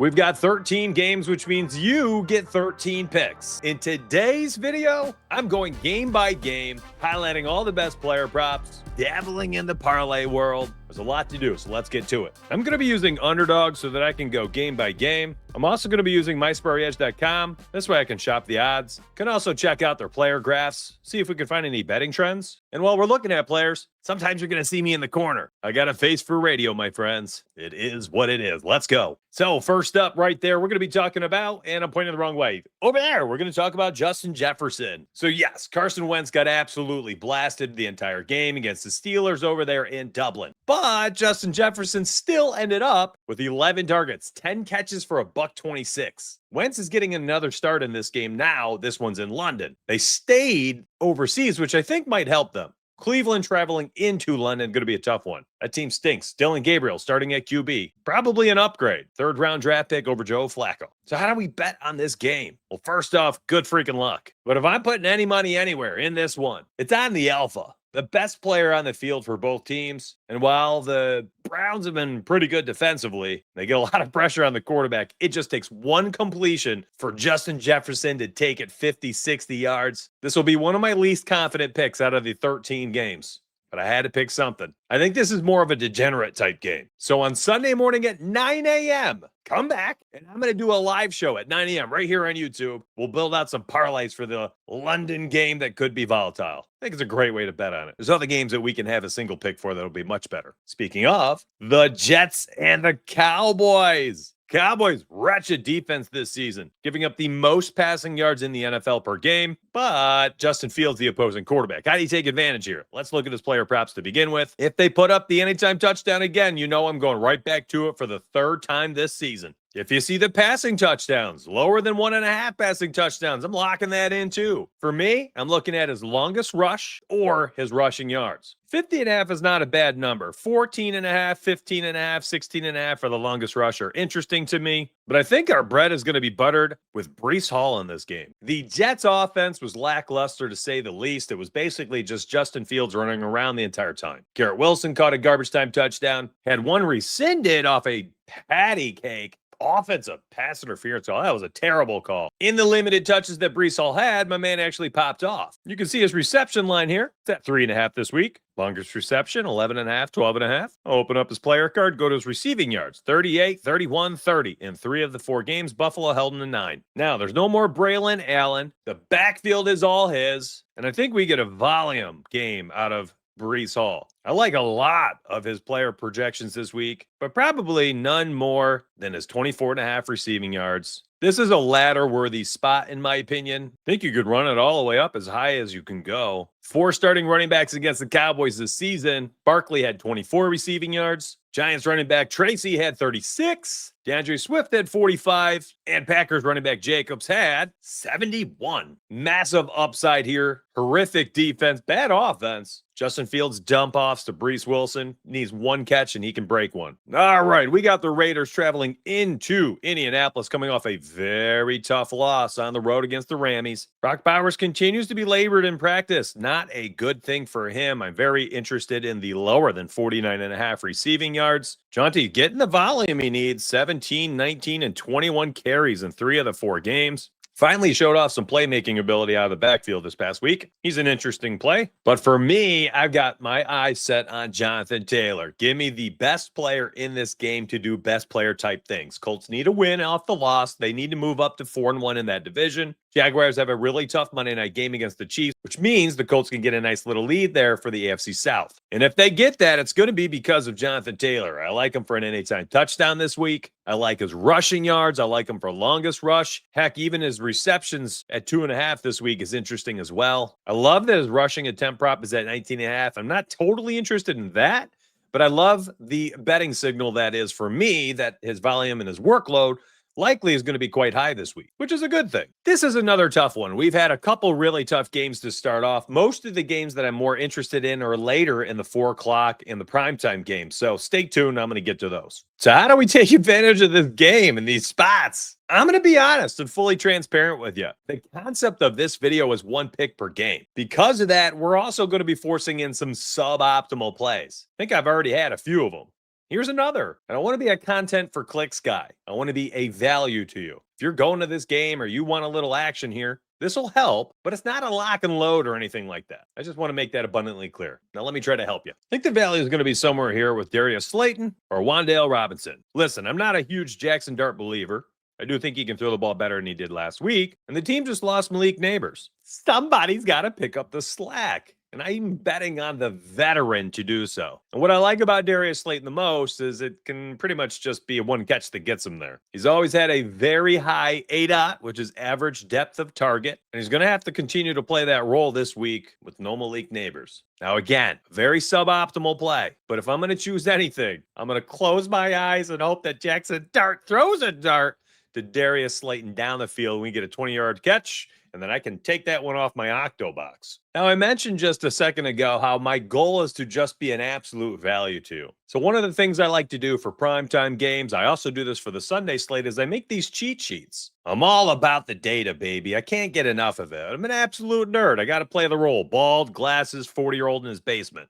We've got 13 games, which means you get 13 picks. In today's video, I'm going game by game, highlighting all the best player props, dabbling in the parlay world. There's a lot to do, so let's get to it. I'm going to be using Underdog so that I can go game by game. I'm also going to be using MySpartyEdge.com. This way I can shop the odds. Can also check out their player graphs, see if we can find any betting trends. And while we're looking at players, sometimes you're going to see me in the corner. I got a face for radio, my friends. It is what it is. Let's go. So first up right there, we're going to be talking about, and I'm pointing the wrong way, over there, we're going to talk about Justin Jefferson. So yes, Carson Wentz got absolutely blasted the entire game against the Steelers over there in Dublin. But Justin Jefferson still ended up with 11 targets, 10 catches for a $126. Wentz is getting another start in this game now. This one's in London. They stayed overseas, which I think might help them. Cleveland traveling into London, going to be a tough one. That team stinks. Dylan Gabriel starting at QB. Probably an upgrade. Third round draft pick over Joe Flacco. So how do we bet on this game? Well, first off, good freaking luck. But if I'm putting any money anywhere in this one, it's on the alpha. The best player on the field for both teams. And while the Browns have been pretty good defensively, they get a lot of pressure on the quarterback. It just takes one completion for Justin Jefferson to take it 50, 60 yards. This will be one of my least confident picks out of the 13 games. But I had to pick something. I think this is more of a degenerate type game. So on Sunday morning at 9 a.m., come back, and I'm going to do a live show at 9 a.m. right here on YouTube. We'll build out some parlays for the London game that could be volatile. I think it's a great way to bet on it. There's other games that we can have a single pick for that'll be much better. Speaking of, the Jets and the Cowboys. Cowboys, wretched defense this season, giving up the most passing yards in the NFL per game, but Justin Fields, the opposing quarterback. How do you take advantage here? Let's look at his player props to begin with. If they put up the anytime touchdown again, you know I'm going right back to it for the third time this season. If you see the passing touchdowns, lower than 1.5 passing touchdowns, I'm locking that in too. For me, I'm looking at his longest rush or his rushing yards. 50.5 is not a bad number. 14.5, 15.5, 16.5 for the longest rusher. Interesting to me, but I think our bread is going to be buttered with Breece Hall in this game. The Jets offense was lackluster to say the least. It was basically just Justin Fields running around the entire time. Garrett Wilson caught a garbage time touchdown, had one rescinded off a patty cake. Offensive pass interference call. That was a terrible call. In the limited touches that Breece Hall had, my man actually popped off. You can see his reception line here. It's at 3.5 this week. Longest reception, 11.5, 12.5. I'll open up his player card, go to his receiving yards, 38, 31, 30. In 3 of the 4 games, Buffalo held him to 9. Now, there's no more Braylon Allen. The backfield is all his. And I think we get a volume game out of Breece Hall. I like a lot of his player projections this week, but probably none more than his 24.5 receiving yards. This is a ladder-worthy spot, in my opinion. I think you could run it all the way up as high as you can go. 4 starting running backs against the Cowboys this season. Barkley had 24 receiving yards. Giants running back Tracy had 36. DeAndre Swift had 45. And Packers running back Jacobs had 71. Massive upside here. Horrific defense. Bad offense. Justin Fields dump offs to Breece Wilson. Needs one catch and he can break one. All right, we got the Raiders traveling into Indianapolis, coming off a very tough loss on the road against the Rammies. Brock Bowers continues to be labored in practice. Not a good thing for him. I'm very interested in the lower than 49.5 receiving yards. Jonty getting the volume he needs. 17, 19, and 21 carries in 3 of the 4 games. Finally showed off some playmaking ability out of the backfield this past week. He's an interesting play. But for me, I've got my eyes set on Jonathan Taylor. Give me the best player in this game to do best player type things. Colts need a win off the loss. They need to move up to 4-1 in that division. Jaguars have a really tough Monday night game against the Chiefs, which means the Colts can get a nice little lead there for the AFC South. And if they get that, it's going to be because of Jonathan Taylor. I like him for an anytime touchdown this week. I like his rushing yards. I like him for longest rush. Heck, even his receptions at 2.5 this week is interesting as well. I love that his rushing attempt prop is at 19.5. I'm not totally interested in that, but I love the betting signal that is for me that his volume and his workload likely is going to be quite high this week, which is a good thing. This is another tough one. We've had a couple really tough games to start off. Most of the games that I'm more interested in are later in the 4 o'clock in the primetime games. So stay tuned. I'm going to get to those. So how do we take advantage of this game and these spots? I'm going to be honest and fully transparent with you. The concept of this video is 1 pick per game. Because of that, we're also going to be forcing in some suboptimal plays. I think I've already had a few of them. Here's another. I don't want to be a content for clicks guy. I want to be a value to you. If you're going to this game or you want a little action here, this will help, but it's not a lock and load or anything like that. I just want to make that abundantly clear. Now, let me try to help you. I think the value is going to be somewhere here with Darius Slayton or Wan'Dale Robinson. Listen, I'm not a huge Jackson Dart believer. I do think he can throw the ball better than he did last week, and the team just lost Malik Neighbors. Somebody's got to pick up the slack. And I'm betting on the veteran to do so. And what I like about Darius Slayton the most is it can pretty much just be a one catch that gets him there. He's always had a very high ADOT, which is average depth of target. And he's going to have to continue to play that role this week with no Malik Neighbors. Now, again, very suboptimal play. But if I'm going to choose anything, I'm going to close my eyes and hope that Jackson Dart throws a dart to Darius Slayton down the field. We get a 20-yard catch, and then I can take that one off my Octo box. Now, I mentioned just a second ago how my goal is to just be an absolute value to you. So one of the things I like to do for primetime games, I also do this for the Sunday slate, is I make these cheat sheets. I'm all about the data, baby. I can't get enough of it. I'm an absolute nerd. I got to play the role. Bald, glasses, 40-year-old in his basement.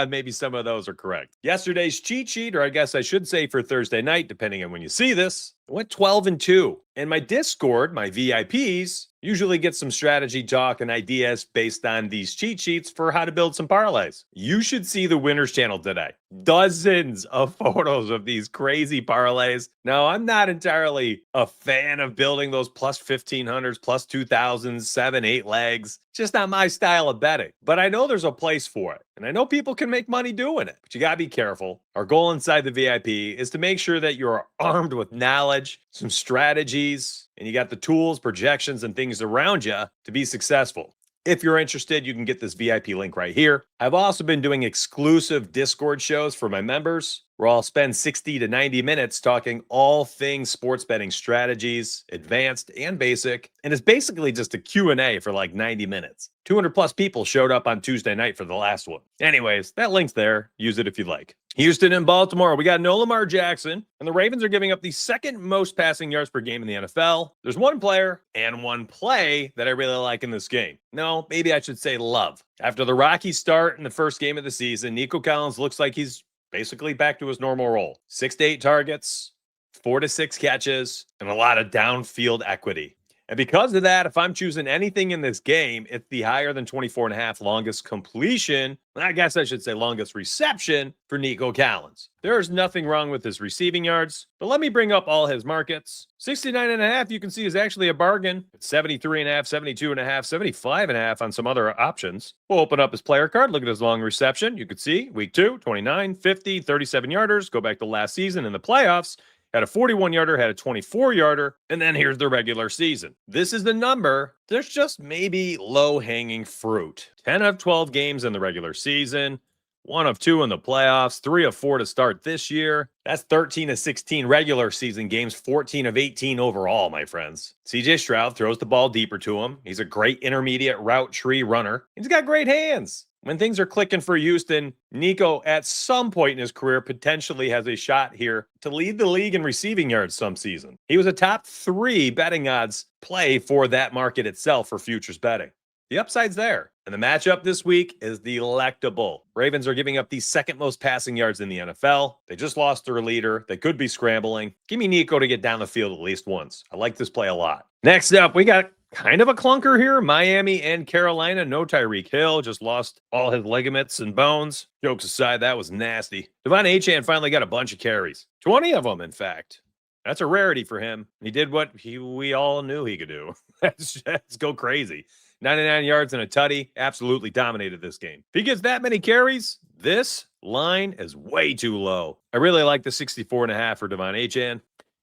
Maybe some of those are correct. Yesterday's cheat sheet, or I guess I should say for Thursday night, depending on when you see this, I went 12-2. And my Discord, my VIPs, usually get some strategy talk and ideas based on these cheat sheets for how to build some parlays. You should see the Winners channel today. Dozens of photos of these crazy parlays. Now, I'm not entirely a fan of building those plus 1500s, plus 2000s, 7, 8 legs. Just not my style of betting. But I know there's a place for it. And I know people can make money doing it. But you got to be careful. Our goal inside the VIP is to make sure that you're armed with knowledge, some strategies, and you got the tools, projections, and things around you to be successful. If you're interested, you can get this VIP link right here. I've also been doing exclusive Discord shows for my members where I'll spend 60 to 90 minutes talking all things sports betting strategies, advanced and basic. And it's basically just a Q&A for like 90 minutes. 200 plus people showed up on Tuesday night for the last one. Anyways, that link's there. Use it if you'd like. Houston and Baltimore, we got no Lamar Jackson, and the Ravens are giving up the second most passing yards per game in the NFL. There's one player and one play that I really like in this game. No, maybe I should say love. After the rocky start in the first game of the season, Nico Collins looks like he's basically back to his normal role. 6 to 8 targets, 4 to 6 catches, and a lot of downfield equity. And because of that, if I'm choosing anything in this game, it's the higher than 24.5 longest completion. I guess I should say longest reception for Nico Collins. There's nothing wrong with his receiving yards, but let me bring up all his markets. 69.5, you can see, is actually a bargain. It's 73.5, 72.5, 75.5 on some other options. We'll open up his player card. Look at his long reception. You can see week 2, 29, 50, 37 yarders. Go back to last season in the playoffs. Had a 41-yarder, had a 24-yarder, and then here's the regular season. This is the number. There's just maybe low-hanging fruit. 10 of 12 games in the regular season, 1 of 2 in the playoffs, 3 of 4 to start this year. That's 13 of 16 regular season games, 14 of 18 overall, my friends. CJ Stroud throws the ball deeper to him. He's a great intermediate route tree runner. He's got great hands. When things are clicking for Houston, Nico, at some point in his career, potentially has a shot here to lead the league in receiving yards some season. He was a top 3 betting odds play for that market itself for futures betting. The upside's there. And the matchup this week is delectable. Ravens are giving up the second most passing yards in the NFL. They just lost their leader. They could be scrambling. Give me Nico to get down the field at least once. I like this play a lot. Next up, we got kind of a clunker here. Miami and Carolina. No Tyreek Hill. Just lost all his ligaments and bones. Jokes aside, that was nasty. Devon Achane finally got a bunch of carries. 20 of them, in fact. That's a rarity for him. He did what we all knew he could do. Let's go crazy. 99 yards and a tutty. Absolutely dominated this game. If he gets that many carries, this line is way too low. I really like the 64.5 for Devon Achane.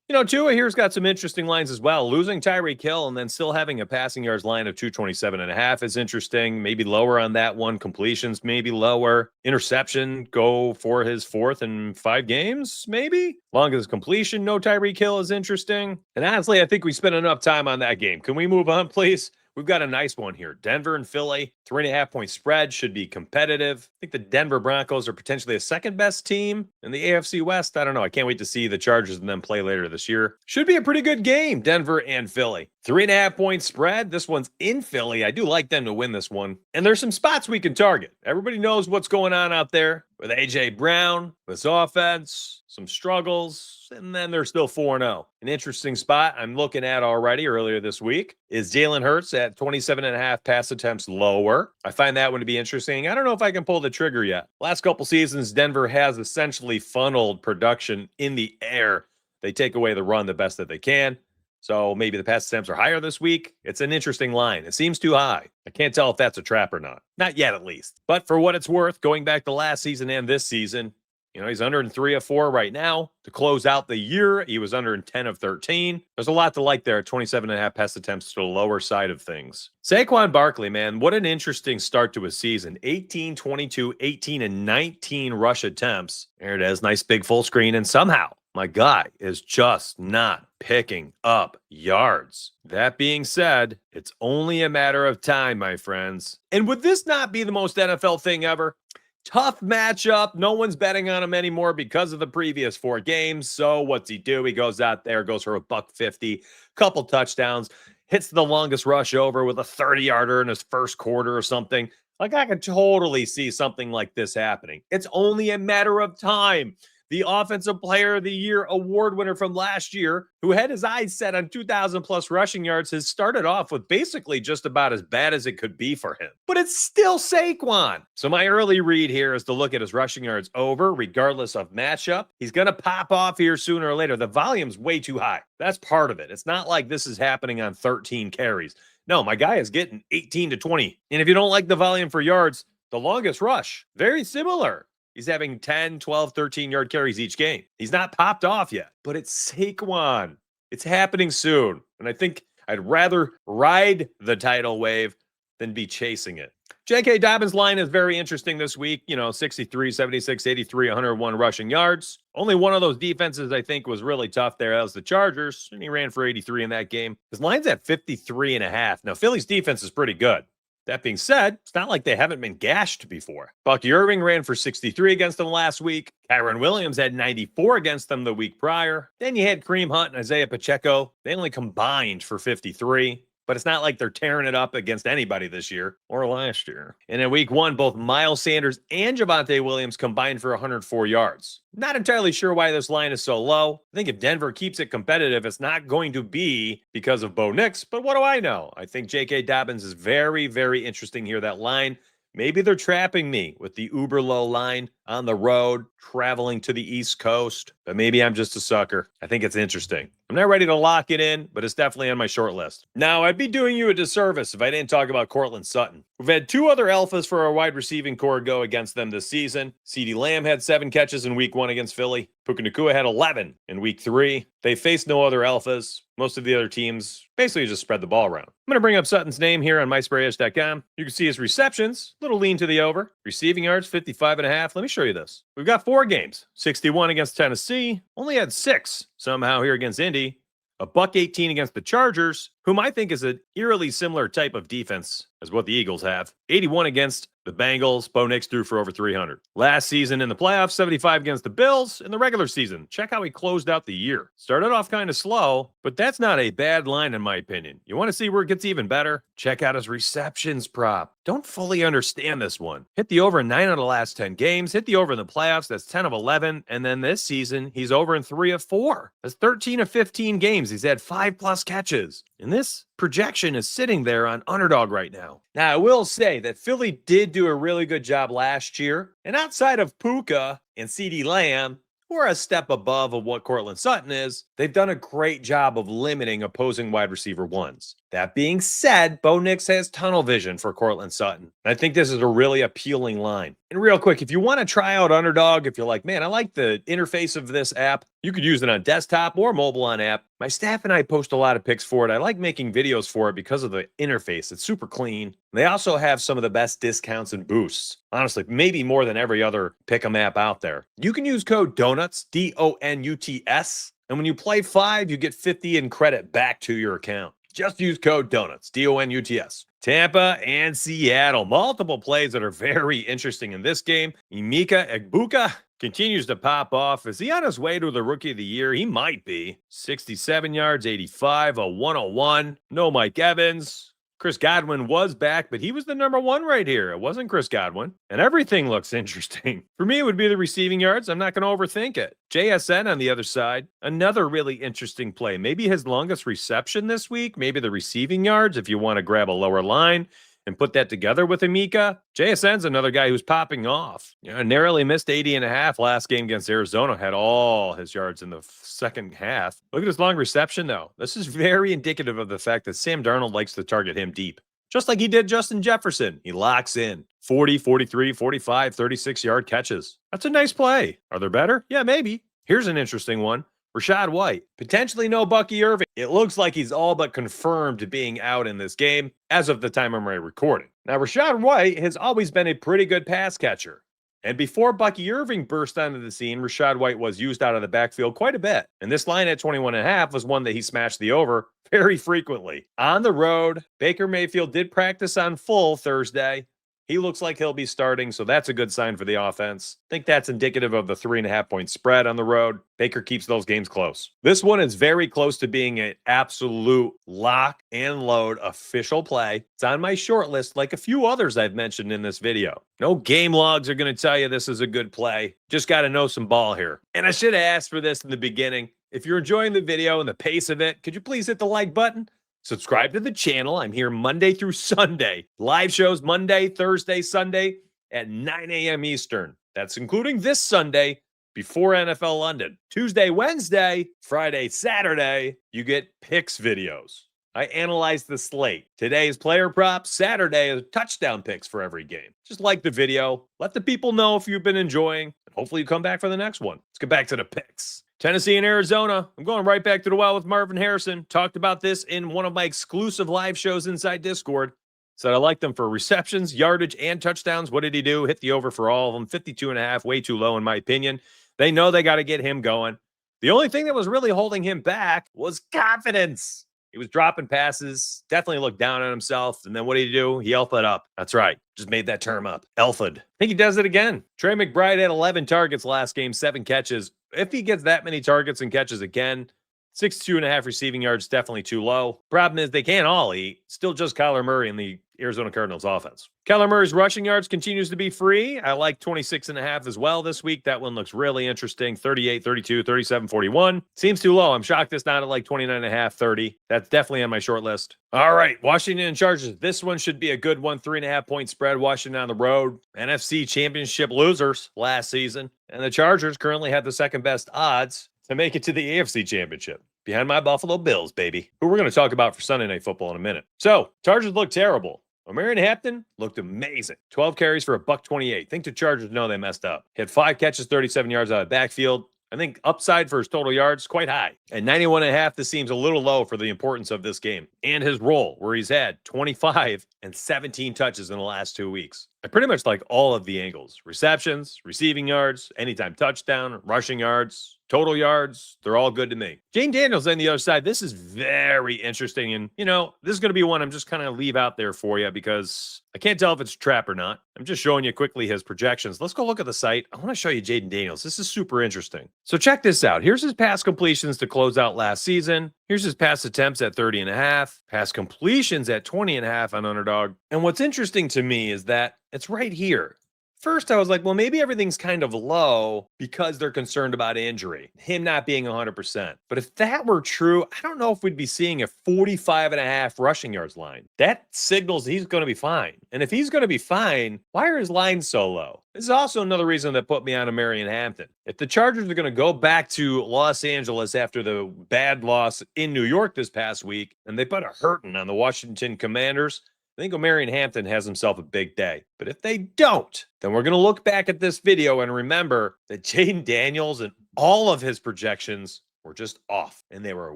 You know, Tua here's got some interesting lines as well. Losing Tyreek Hill and then still having a passing yards line of 227.5 is interesting. Maybe lower on that one. Completions maybe lower. Interception go for his 4th in 5 games, maybe. Longest completion, no Tyreek Hill is interesting. And honestly, I think we spent enough time on that game. Can we move on, please? We've got a nice one here. Denver and Philly, 3.5-point spread, should be competitive. I think the Denver Broncos are potentially a second best team in the AFC West. I don't know. I can't wait to see the Chargers and them play later this year. Should be a pretty good game, Denver and Philly. 3.5 point spread. This one's in Philly. I do like them to win this one. And there's some spots we can target. Everybody knows what's going on out there with A.J. Brown, with his offense, some struggles, and then they're still 4-0. An interesting spot I'm looking at already earlier this week is Jalen Hurts at 27.5 pass attempts lower. I find that one to be interesting. I don't know if I can pull the trigger yet. Last couple seasons, Denver has essentially funneled production in the air. They take away the run the best that they can. So maybe the pass attempts are higher this week. It's an interesting line. It seems too high. I can't tell if that's a trap or not. Not yet, at least. But for what it's worth, going back to last season and this season, he's under in 3 of 4 right now. To close out the year, he was under in 10 of 13. There's a lot to like there at 27.5 pass attempts to the lower side of things. Saquon Barkley, man, what an interesting start to a season. 18, 22, 18, and 19 rush attempts. There it is. Nice big full screen. And somehow, my guy is just not picking up yards. That being said, it's only a matter of time, my friends. And would this not be the most NFL thing ever? Tough matchup. No one's betting on him anymore because of the previous 4 games. So what's he do? He goes out there, goes for $150, couple touchdowns, hits the longest rush over with a 30-yarder in his first quarter or something. Like, I could totally see something like this happening. It's only a matter of time. The Offensive Player of the Year award winner from last year, who had his eyes set on 2,000-plus rushing yards, has started off with basically just about as bad as it could be for him. But it's still Saquon. So my early read here is to look at his rushing yards over, regardless of matchup. He's going to pop off here sooner or later. The volume's way too high. That's part of it. It's not like this is happening on 13 carries. No, my guy is getting 18 to 20. And if you don't like the volume for yards, the longest rush, very similar. He's having 10, 12, 13-yard carries each game. He's not popped off yet, but it's Saquon. It's happening soon. And I think I'd rather ride the title wave than be chasing it. J.K. Dobbins' line is very interesting this week. 63, 76, 83, 101 rushing yards. Only one of those defenses I think was really tough there. That was the Chargers, and he ran for 83 in that game. His line's at 53.5. Now, Philly's defense is pretty good. That being said, it's not like they haven't been gashed before. Bucky Irving ran for 63 against them last week. Kyron Williams had 94 against them the week prior. Then you had Kareem Hunt and Isaiah Pacheco. They only combined for 53. But it's not like they're tearing it up against anybody this year or last year. And in week 1, both Miles Sanders and Javonte Williams combined for 104 yards. Not entirely sure why this line is so low. I think if Denver keeps it competitive, it's not going to be because of Bo Nix, but what do I know? I think J.K. Dobbins is very, very interesting here. That line, maybe they're trapping me with the uber low line on the road, traveling to the East Coast, but maybe I'm just a sucker. I think it's interesting. I'm not ready to lock it in, but it's definitely on my short list. Now, I'd be doing you a disservice if I didn't talk about Courtland Sutton. We've had 2 other alphas for our wide receiving core go against them this season. CeeDee Lamb had 7 catches in week 1 against Philly. Puka Nacua had 11 in week 3. They faced no other alphas. Most of the other teams basically just spread the ball around. I'm going to bring up Sutton's name here on mysprayedge.com. You can see his receptions, little lean to the over. Receiving yards, 55.5. Let me show you this. We've got 4 games. 61 against Tennessee. Only had 6 somehow here against Indy. A $118 against the Chargers, whom I think is an eerily similar type of defense as what the Eagles have. 81 against the Bengals. Bo Nix threw for over 300. Last season in the playoffs, 75 against the Bills. In the regular season, check how he closed out the year. Started off kind of slow, but that's not a bad line in my opinion. You want to see where it gets even better? Check out his receptions prop. Don't fully understand this one. Hit the over in 9 out of the last 10 games. Hit the over in the playoffs. That's 10 of 11. And then this season, he's over in 3 of 4. That's 13 of 15 games. He's had 5+ catches. And this projection is sitting there on underdog right now. Now, I will say that Philly did do a really good job last year. And outside of Puka and CeeDee Lamb, who are a step above of what Courtland Sutton is, they've done a great job of limiting opposing wide receiver ones. That being said, Bo Nix has tunnel vision for Courtland Sutton. I think this is a really appealing line. And real quick, if you want to try out Underdog, if you're like, man, I like the interface of this app, you could use it on desktop or mobile on app. My staff and I post a lot of picks for it. I like making videos for it because of the interface. It's super clean. They also have some of the best discounts and boosts. Honestly, maybe more than every other pick'em app out there. You can use code DONUTS, DONUTS, and when you play 5, you get 50 in credit back to your account. Just use code DONUTS, DONUTS. Tampa and Seattle. Multiple plays that are very interesting in this game. Emeka Egbuka continues to pop off. Is he on his way to the rookie of the year? He might be. 67 yards, 85, a 101. No Mike Evans. Chris Godwin was back, but he was the number one right here. It wasn't Chris Godwin. And everything looks interesting. For me, it would be the receiving yards. I'm not going to overthink it. JSN on the other side, another really interesting play. Maybe his longest reception this week, maybe the receiving yards if you want to grab a lower line and put that together with Emeka. JSN's another guy who's popping off. Narrowly missed 80.5 last game against Arizona, had all his yards in the second half. Look at his long reception, though. This is very indicative of the fact that Sam Darnold likes to target him deep, just like he did Justin Jefferson. He locks in 40, 43, 45, 36-yard catches. That's a nice play. Are there better? Yeah, maybe. Here's an interesting one. Rachaad White, potentially no Bucky Irving. It looks like he's all but confirmed being out in this game as of the time I'm recording. Now, Rachaad White has always been a pretty good pass catcher. And before Bucky Irving burst onto the scene, Rachaad White was used out of the backfield quite a bit. And this line at 21.5 was one that he smashed the over very frequently. On the road, Baker Mayfield did practice on full Thursday. He looks like he'll be starting, so that's a good sign for the offense. I think that's indicative of the 3.5-point spread on the road. Baker keeps those games close. This one is very close to being an absolute lock and load official play. It's on my short list, like a few others I've mentioned in this video. No game logs are going to tell you this is a good play. Just got to know some ball here. And I should have asked for this in the beginning. If you're enjoying the video and the pace of it, could you please hit the like button? Subscribe to the channel. I'm here Monday through Sunday. Live shows Monday, Thursday, Sunday at 9 a.m. Eastern. That's including this Sunday before NFL London. Tuesday, Wednesday, Friday, Saturday, you get picks videos. I analyze the slate. Today is player props. Saturday is touchdown picks for every game. Just like the video. Let the people know if you've been enjoying. And hopefully you come back for the next one. Let's get back to the picks. Tennessee and Arizona. I'm going right back to the well with Marvin Harrison. Talked about this in one of my exclusive live shows inside Discord. Said I like them for receptions, yardage, and touchdowns. What did he do? Hit the over for all of them. 52.5, way too low in my opinion. They know they got to get him going. The only thing that was really holding him back was confidence. He was dropping passes, definitely looked down on himself. And then what did he do? He alphaed up. That's right. Just made that term up. Alphaed. I think he does it again. Trey McBride had 11 targets last game, 7 catches. If he gets that many targets and catches again, 62.5 receiving yards, definitely too low. Problem is they can't all eat. Still just Kyler Murray in the Arizona Cardinals offense. Kyler Murray's rushing yards continues to be free. I like 26.5 as well this week. That one looks really interesting. 38, 32, 37, 41. Seems too low. I'm shocked it's not at like 29.5, 30. That's definitely on my short list. All right, Washington and Chargers. This one should be a good one. 3.5-point spread. Washington on the road. NFC Championship losers last season. And the Chargers currently have the second best odds to make it to the AFC Championship. Behind my Buffalo Bills, baby, who we're going to talk about for Sunday Night Football in a minute. So, Chargers look terrible. Marion Hampton looked amazing. 12 carries for $128. Think the Chargers know they messed up. He had 5 catches, 37 yards out of the backfield. I think upside for his total yards, quite high. At 91.5, this seems a little low for the importance of this game and his role, where he's had 25 and 17 touches in the last 2 weeks. I pretty much like all of the angles. Receptions, receiving yards, anytime touchdown, rushing yards, total yards, they're all good to me. Jane Daniels on the other side, this is very interesting. And, this is going to be one I'm just kind of leave out there for you because I can't tell if it's a trap or not. I'm just showing you quickly his projections. Let's go look at the site. I want to show you Jaden Daniels. This is super interesting. So check this out. Here's his pass completions to close out last season. Here's his pass attempts at 30.5, pass completions at 20.5 on Underdog. And what's interesting to me is that it's right here. First, I was like, well, maybe everything's kind of low because they're concerned about injury, him not being 100%. But if that were true, I don't know if we'd be seeing a 45.5 rushing yards line. That signals he's going to be fine. And if he's going to be fine, why are his lines so low? This is also another reason that put me on a Marion Hampton. If the Chargers are going to go back to Los Angeles after the bad loss in New York this past week, and they put a hurting on the Washington Commanders, I think Marion Hampton has himself a big day. But if they don't, then we're going to look back at this video and remember that Jaden Daniels and all of his projections were just off, and they were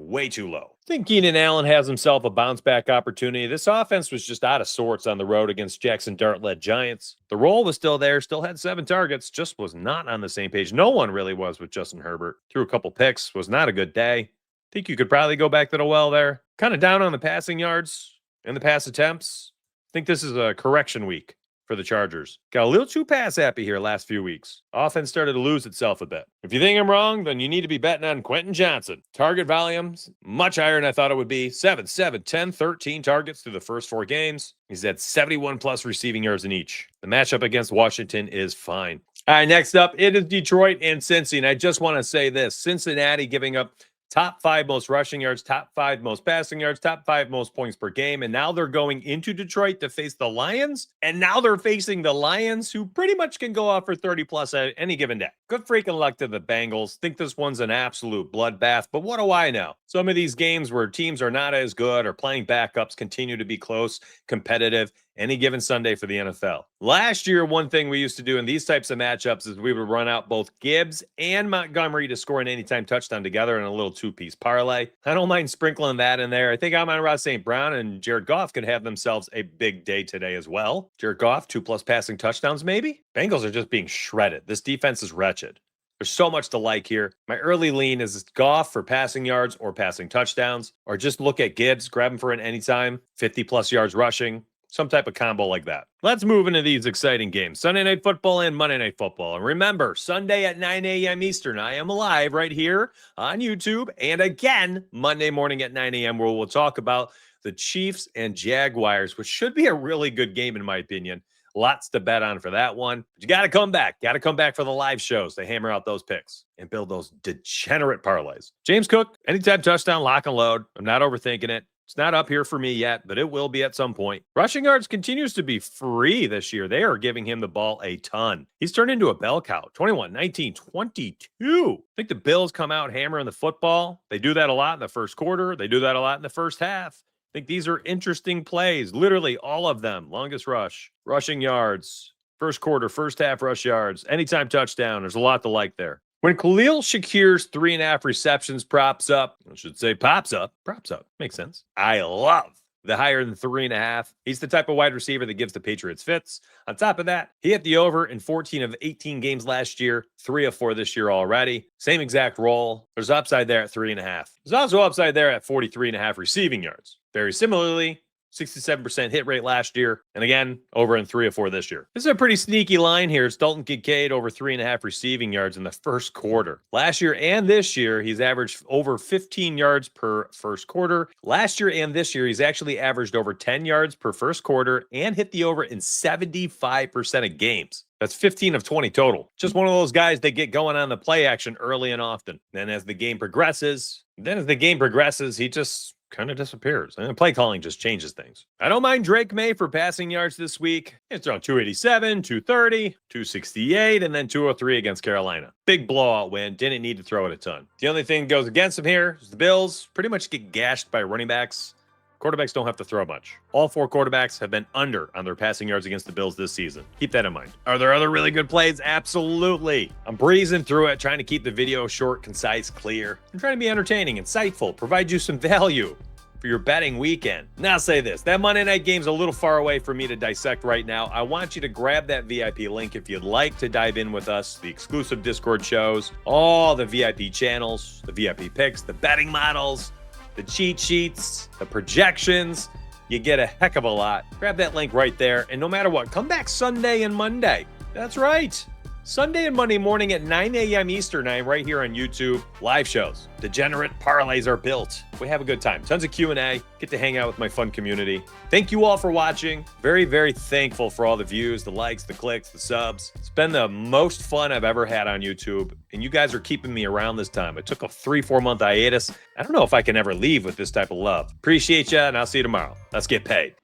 way too low. I think Keenan Allen has himself a bounce-back opportunity. This offense was just out of sorts on the road against Jackson Dart-led Giants. The role was still there, still had 7 targets, just was not on the same page. No one really was with Justin Herbert. Threw a couple picks, was not a good day. Think you could probably go back to the well there. Kind of down on the passing yards and the pass attempts. I think this is a correction week for the Chargers. Got a little too pass happy here last few weeks. Offense started to lose itself a bit. If you think I'm wrong, then you need to be betting on Quentin Johnson. Target volumes, much higher than I thought it would be. 7, 10, 13 targets through the first 4 games. He's at 71 plus receiving yards in each. The matchup against Washington is fine. All right, next up, it is Detroit and Cincy. And I just want to say this. Cincinnati giving up top 5 most rushing yards, top 5 most passing yards, top 5 most points per game. And now they're going into Detroit to face the Lions. And now they're facing the Lions, who pretty much can go off for 30 plus at any given day. Good freaking luck to the Bengals. Think this one's an absolute bloodbath. But what do I know? Some of these games where teams are not as good or playing backups continue to be close, competitive, any given Sunday for the NFL. Last year, one thing we used to do in these types of matchups is we would run out both Gibbs and Montgomery to score an anytime touchdown together in a little 2-piece parlay. I don't mind sprinkling that in there. I think Amon-Ra St. Brown and Jared Goff could have themselves a big day today as well. Jared Goff, 2+ passing touchdowns maybe? Bengals are just being shredded. This defense is wretched. There's so much to like here. My early lean is Goff for passing yards or passing touchdowns, or just look at Gibbs, grab him for an anytime, 50+ yards rushing. Some type of combo like that. Let's move into these exciting games. Sunday Night Football and Monday Night Football. And remember, Sunday at 9 a.m. Eastern, I am live right here on YouTube. And again, Monday morning at 9 a.m., where we'll talk about the Chiefs and Jaguars, which should be a really good game, in my opinion. Lots to bet on for that one. But you got to come back. Got to come back for the live shows to hammer out those picks and build those degenerate parlays. James Cook, anytime touchdown, lock and load. I'm not overthinking it. It's not up here for me yet, but it will be at some point. Rushing yards continues to be free this year. They are giving him the ball a ton. He's turned into a bell cow. 21, 19, 22. I think the Bills come out hammering the football. They do that a lot in the first quarter. They do that a lot in the first half. I think these are interesting plays. Literally all of them. Longest rush, rushing yards, first quarter, first half rush yards, anytime touchdown. There's a lot to like there. When Khalil Shakir's 3.5 receptions props up, makes sense. I love the higher than 3.5. He's the type of wide receiver that gives the Patriots fits. On top of that, he hit the over in 14 of 18 games last year, 3 of 4 this year already. Same exact role. There's upside there at 3.5. There's also upside there at 43.5 receiving yards. Very similarly, 67% hit rate last year, and again, over in 3 of 4 this year. This is a pretty sneaky line here. It's Dalton Kincaid over 3.5 receiving yards in the first quarter. Last year and this year, he's averaged over 15 yards per first quarter. Last year and this year, he's actually averaged over 10 yards per first quarter and hit the over in 75% of games. That's 15 of 20 total. Just one of those guys that get going on the play action early and often. Then as the game progresses, he just kind of disappears. And play calling just changes things. I don't mind Drake May for passing yards this week. It's around 287, 230, 268, and then 203 against Carolina. Big blowout win. Didn't need to throw it a ton. The only thing that goes against him here is the Bills pretty much get gashed by running backs. Quarterbacks don't have to throw much. All 4 quarterbacks have been under on their passing yards against the Bills this season. Keep that in mind. Are there other really good plays? Absolutely. I'm breezing through it, trying to keep the video short, concise, clear. I'm trying to be entertaining, insightful, provide you some value for your betting weekend. Now say this, that Monday night game's a little far away for me to dissect right now. I want you to grab that VIP link if you'd like to dive in with us, the exclusive Discord shows, all the VIP channels, the VIP picks, the betting models, the cheat sheets, the projections. You get a heck of a lot. Grab that link right there. And no matter what, come back Sunday and Monday. That's right. Sunday and Monday morning at 9 a.m. Eastern time right here on YouTube. Live shows. Degenerate parlays are built. We have a good time. Tons of Q&A. Get to hang out with my fun community. Thank you all for watching. Very, very thankful for all the views, the likes, the clicks, the subs. It's been the most fun I've ever had on YouTube. And you guys are keeping me around this time. I took a 3-4 month hiatus. I don't know if I can ever leave with this type of love. Appreciate you, and I'll see you tomorrow. Let's get paid.